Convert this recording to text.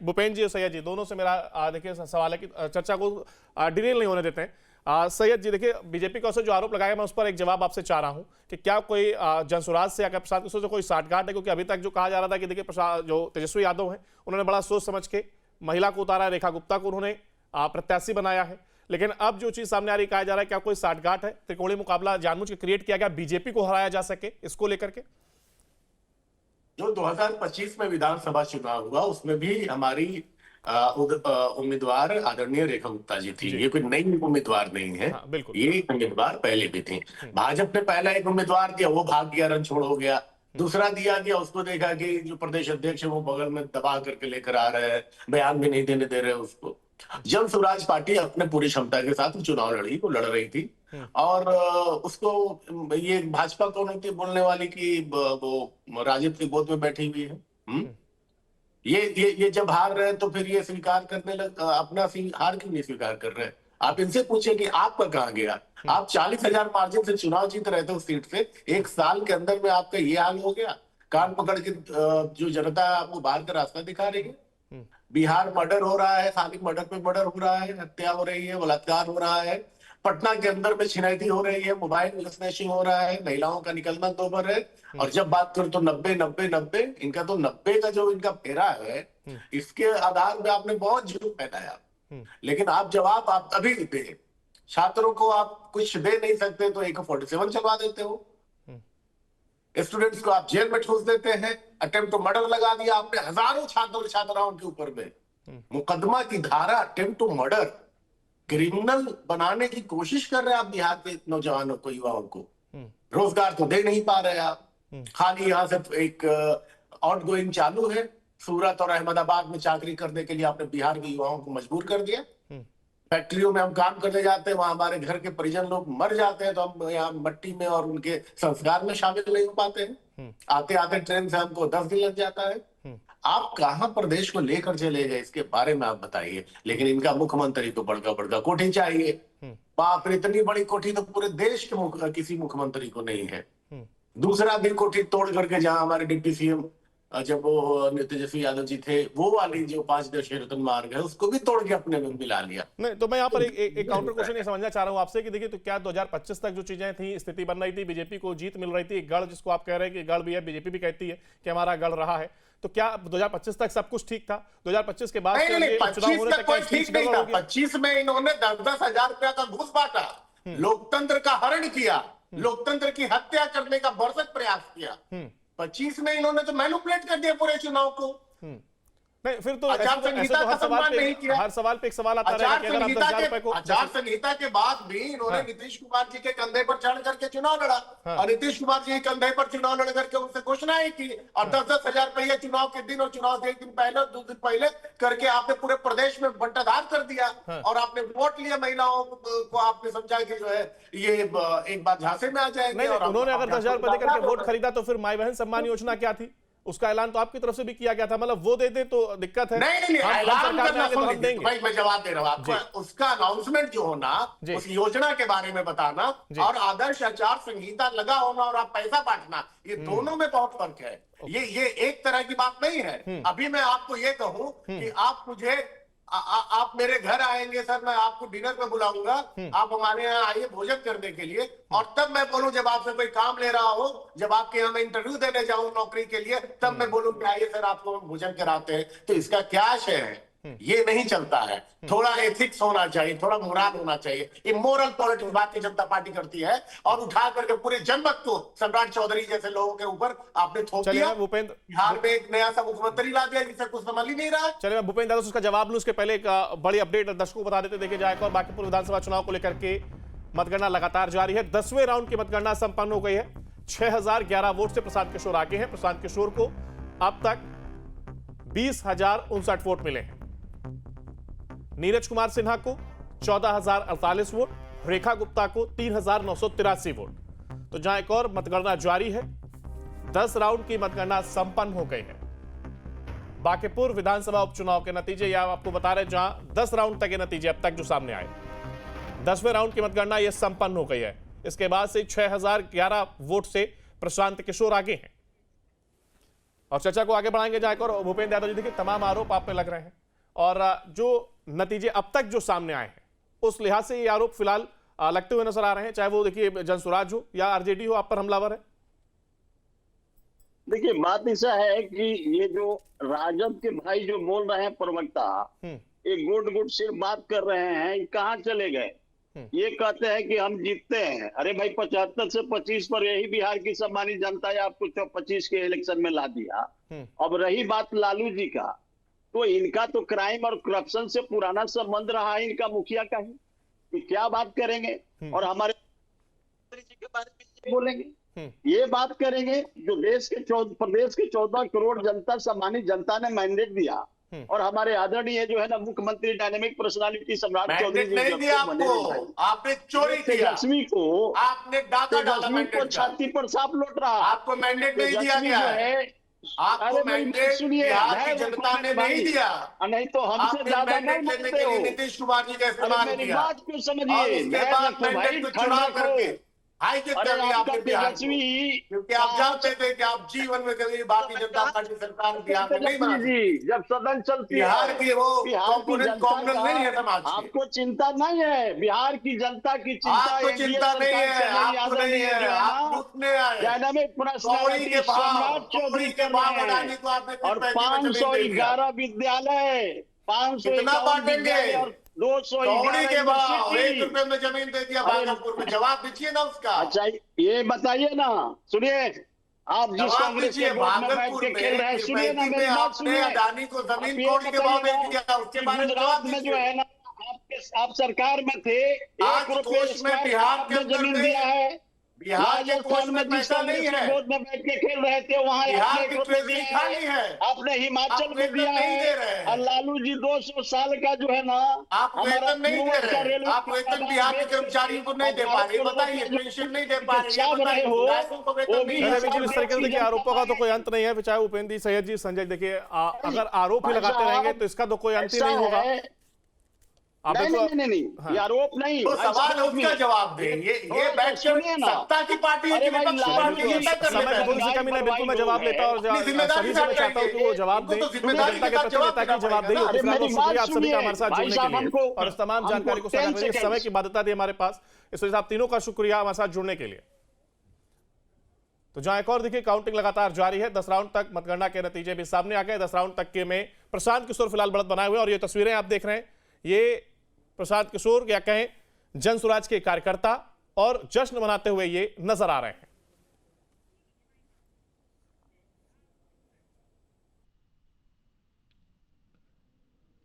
भूपेंद्र जी और सैयद जी दोनों से मेरा देखिए सवाल है कि चर्चा को डिटेल नहीं होने देते हैं। सैयद जी देखिए, बीजेपी का जो आरोप लगाया, मैं उस पर एक जवाब आपसे चाह रहा हूं कि क्या कोई जनसुराज से या प्रसाद किशोर से कोई साठगांठ है? क्योंकि अभी तक जो कहा जा रहा था कि देखिए प्रसाद जो तेजस्वी यादव हैं उन्होंने बड़ा सोच समझ के महिला को उतारा, रेखा गुप्ता को उन्होंने प्रत्याशी बनाया है, लेकिन अब जो चीज सामने आ रही, कहा जा रहा है क्या कोई साठगांठ है, त्रिकोणीय मुकाबला जानबूझ के क्रिएट किया गया बीजेपी को हराया जा सके, इसको लेकर के? जो 2025 में विधानसभा चुनाव हुआ उसमें भी हमारी उम्मीदवार आदरणीय रेखा गुप्ता जी थी। ये कोई नई उम्मीदवार नहीं है। हाँ, बिल्कुल। ये उम्मीदवार पहले भी थी। भाजपा ने पहला एक उम्मीदवार दिया, वो भाग गया, रण छोड़ हो गया। दूसरा दिया गया, उसको देखा कि जो प्रदेश अध्यक्ष है वो बगल में दबा करके लेकर आ रहे हैं, बयान भी नहीं देने दे रहे उसको। जन स्वराज पार्टी अपने पूरी क्षमता के साथ चुनाव लड़ी, वो लड़ रही थी और उसको ये भाजपा कौन होती है बोलने वाली कि वो राजद की गोद में बैठी हुई है। ये जब हार रहे हैं तो फिर ये स्वीकार करने अपना हार क्यों नहीं स्वीकार कर रहे हैं? आप इनसे पूछे कि आपका कहाँ गया? आप 40,000 मार्जिन से चुनाव जीत रहे थे उस सीट से, एक साल के अंदर में आपका ये हाल हो गया। कान पकड़ के जो जनता आपको बाहर का रास्ता दिखा रही है। बिहार मर्डर हो रहा है, खाली मर्डर पे मर्डर हो रहा है, हत्या हो रही है, बलात्कार हो रहा है, पटना के अंदर में छिनैती हो रही है, मोबाइल स्नैचिंग हो रहा है, महिलाओं का निकलना दोबर है। और जब बात करो तो 90-90-90, इनका तो 90 का जो इनका फेरा है, इसके आधार पे आपने बहुत झूठ फैलाया। लेकिन आप जवाब आप अभी दे, छात्रों को आप कुछ दे नहीं सकते तो AK-47 चलवा देते हो, स्टूडेंट्स को आप जेल में ठूस देते हैं, अटेम्प्ट टू मर्डर लगा दिया आपने हजारों छात्र छात्राओं के ऊपर में। मुकदमा की धारा अटेम्प्ट टू मर्डर क्रिमिनल बनाने की कोशिश कर रहे हैं आप बिहार के नौजवानों को, युवाओं को। रोजगार तो दे नहीं पा रहे आप। खाली यहाँ से एक आउट गोइंग चालू है, सूरत और अहमदाबाद में चाकरी करने के लिए आपने बिहार के युवाओं को मजबूर कर दिया। फैक्ट्रियों में हम काम करने जाते हैं, वहां हमारे घर के परिजन लोग मर जाते हैं तो हम यहाँ मट्टी में और उनके संस्कार में शामिल नहीं हो पाते हैं। आते आते ट्रेन से हमको 10 दिन लग जाता है। आप कहां प्रदेश को लेकर चले गए, इसके बारे में आप बताइए। लेकिन इनका मुख्यमंत्री तो बड़का बड़का कोठी चाहिए। बाप रे, इतनी बड़ी कोठी तो पूरे देश के किसी मुख्यमंत्री को नहीं है। दूसरा भी कोठी तोड़ करके, जहां हमारे डिप्टी CM जब वो तेजस्वी यादव जी थे, वो वाली जो 5 दशहरे रतन मार्ग है, उसको भी तोड़ के अपने में मिला लिया। नहीं तो मैं यहाँ पर एक काउंटर क्वेश्चन ये समझना चाह रहा हूँ आपसे कि देखिए, तो क्या 2025 तक जो चीजें थी, स्थिति बन रही थी, बीजेपी को जीत मिल रही थी, गढ़ जिसको आप कह रहे हैं कि गढ़ भी है, बीजेपी भी कहती है कि हमारा गढ़ रहा है, तो क्या 2025 तक सब कुछ ठीक था? 2025 के बाद चुनाव होने तक कोई ठीक नहीं था। 25 में इन्होंने 10-10 हजार रुपया का घूस बांटा, लोकतंत्र का हरण किया, लोकतंत्र की हत्या करने का भरसक प्रयास किया। 25 में इन्होंने तो मैनिपुलेट कर दिया पूरे चुनाव को। नहीं, फिर तो आचार संहिता का सम्मान नहीं किया। हर सवाल पे एक सवाल आता है कि अगर आप 10,000 रुपए को, आचार संहिता के बाद भी इन्होंने नीतीश कुमार जी के कंधे पर चढ़ करके चुनाव लड़ा और नीतीश कुमार जी के कंधे पर चुनाव लड़ करके उनसे घोषणाएं की और 10-10 हजार रुपया चुनाव के दिन और चुनाव से एक दिन पहले, 2 दिन पहले करके आपने पूरे प्रदेश में बंटाधार कर दिया। और आपने वोट लिया, महिलाओं को आपने समझा कि जो है ये एक बार झांसे में आ जाएंगे। उन्होंने अगर 10,000 रुपए देकर वोट खरीदा तो फिर माई बहन सम्मान योजना क्या थी? उसका ऐलान तो आपकी तरफ से भी किया गया था। मतलब वो दे दे तो दिक्कत है। नहीं, ऐलान करना सुनिए भाई, मैं जवाब दे रहा हूँ आपको। उसका अनाउंसमेंट जो होना, उस योजना के बारे में बताना और आदर्श आचार संहिता लगा होना और आप पैसा बांटना, ये दोनों में बहुत फर्क है। ये एक तरह की बात नहीं है। अभी मैं आपको ये कहूं कि आप मुझे आप मेरे घर आएंगे सर, मैं आपको डिनर पे बुलाऊंगा, आप हमारे यहाँ आइए भोजन करने के लिए, और तब मैं बोलूं जब आपसे कोई काम ले रहा हो, जब आपके यहाँ मैं इंटरव्यू देने जाऊं नौकरी के लिए, तब मैं बोलूं कि आइए सर आपको हम भोजन कराते हैं। तो इसका क्या आशय है? ये नहीं चलता है। थोड़ा एथिक्स होना चाहिए, थोड़ा मोरल होना चाहिए। Immoral politics Bharatiya Janata party करती है और उठा करके पूरे जनमत को सम्राट चौधरी जैसे लोगों के ऊपर आपने थोप दिया। भूपेंद्र, बिहार में एक नया सा मुख्यमंत्री ला दिया जिसे कुछ समझ ही नहीं रहा। चलिए मैं भूपेंद्र उसका जवाब लूं, उसके पहले एक बड़ी अपडेट दर्शकों को बता देते देखे जाए। और बांकीपुर विधानसभा चुनाव को लेकर के मतगणना लगातार जारी है। 10वें राउंड की मतगणना संपन्न हो गई है। 6011 वोट से प्रशांत किशोर आगे हैं। प्रशांत किशोर को अब तक 20,059 वोट मिले हैं। नीरज कुमार सिन्हा को 14,048 वोट, रेखा गुप्ता को 3,983 वोट। तो जहां एक और मतगणना जारी है। 10 राउंड की मतगणना संपन्न हो गई है। बांकीपुर विधानसभा उपचुनाव के नतीजे या आपको बता रहे, जहां 10 राउंड तक के नतीजे अब तक जो सामने आए, 10वें राउंड की मतगणना यह संपन्न हो गई है। इसके बाद से 6011 वोट से प्रशांत किशोर आगे हैं। और चर्चा को आगे बढ़ाएंगे जहां और भूपेंद्र यादव जी देखिए तमाम आरोप आप पे लग रहे हैं और जो नतीजे अब तक जो सामने आए हैं उस लिहाज से ये आरोप फिलहाल लगते हुए नजर आ रहे हैं, चाहे वो देखिए जनसुराज हो या आरजेडी हो, आप पर हमलावर है। देखिए बात ऐसा है कि ये जो राजद के भाई जो बोल रहे हैं प्रवक्ता, ये गुट गुट सिर्फ बात कर रहे हैं, ये कहाँ चले गए। ये कहते हैं कि हम जीतते हैं। अरे भाई 75 से 25 पर यही बिहार की सम्मानित जनता है आपको 25 के इलेक्शन में ला दिया। अब रही बात लालू जी का, तो इनका तो क्राइम और करप्शन से पुराना संबंध रहा है इनका मुखिया का ही, कि क्या बात करेंगे और हमारे जी के बारे में बोलेंगे, ये बात करेंगे जो प्रदेश के 14 करोड़ जनता सम्मानित जनता ने मैंडेट दिया और हमारे आदरणीय जो है ना मुख्यमंत्री डायनेमिक पर्सनालिटी सम्राट चौधरी जी नहीं दिया आपको, आपने चोरी किया। तेजस्वी को आपने डाका डाला तेजस्वी को छाती पर सांप लौट रहा, आपको मैंडेट नहीं दिया गया है। आपको मैंडेट बिहार की जनता ने नहीं दिया। नहीं तो हमसे ज्यादा नहीं मानते हो। नीतीश कुमार जी का इस्तेमाल मेरी किया बात क्यों समझिए, और उसके बाद मैंडेट को चुनाव करके हाईजेक कर लिया आपने बिहार को, क्योंकि आप जानते थे कि आप जीवन में कभी भारतीय जनता पार्टी सरकार बिहार में नहीं बना जी, जब सदन चलती बिहार है की वो कंपोनेंट कॉमन नहीं है समाज की। आपको चिंता नहीं है बिहार की जनता की चिंता, आपको चिंता नहीं है, आपको नहीं है, आप लूटने आए। डायनामिक कौड़ी के भाव, चौधरी के भाव बढ़ाने को आपने और 511 विद्यालय, 500 कितना बांटेंगे? और 200 कौड़ी के भाव, 1 रुपए में जमीन दे दिया भागलपुर में, जवाब दीजिए ना उसका। अच्छा ये बताइए ना, सुनिए आप जिस कांग्रेस के बोर्ड में बैठ के खेल रहे हैं, सुनिए ना मेरी बात सुनिए। अडानी को जमीन कौड़ी के भाव दे दिया, उसके बारे में जवाब में जो है ना आप सरकार में थे, आज 1 रुपये में बिहार के अंदर जमीन दिया है। बिहार के कोष में पैसा नहीं है, बोर्ड में बैठ के खेल रहे थे वहाँ बिहार की ट्रेजरी खाली है, आपने हिमाचल आप में दिया नहीं दे रहे है। हैं। और लालू जी 200 साल का जो है ना आप वेतन नहीं दे रहे हैं, आप वेतन बिहार के कर्मचारियों को नहीं दे पा रहे, बताइए पेंशन नहीं दे पा रहे, बिल्कुल इस तरीके से देखिए आरोपों का तो कोई अंत नहीं है, चाहे उपेंद्र जी, सैयद जी, संजय, देखिए अगर आरोप ही लगाते रहेंगे तो इसका तो कोई अंत ही नहीं होगा। नहीं, ये आरोप नहीं, तो सवाल है उसका जवाब दें। ये बैठ के सत्ता की पार्टी है कि विपक्ष की पार्टी है, समय की थोड़ी सी कमी नहीं, बिल्कुल मैं जवाब लेता और सभी से मैं चाहता हूँ कि वो जवाब दें, जनता के प्रति नेता की जवाबदेही होती है। तो शुक्रिया आप सभी का हमारे साथ जुड़ने के लिए और इस तमाम जानकारी को साझा करने के समय की बाध्यता दी हमारे पास, इस वजह से आप तीनों का शुक्रिया हमारे साथ जुड़ने के लिए। तो जहां एक और देखिए काउंटिंग लगातार जारी है, 10 राउंड तक मतगणना के नतीजे भी सामने आ गए। 10 राउंड तक के में प्रशांत किशोर फिलहाल बढ़त बनाए हुए और ये तस्वीरें आप देख रहे हैं, ये प्रशांत किशोर या कहें जनसुराज के कार्यकर्ता और जश्न मनाते हुए ये नजर आ रहे हैं।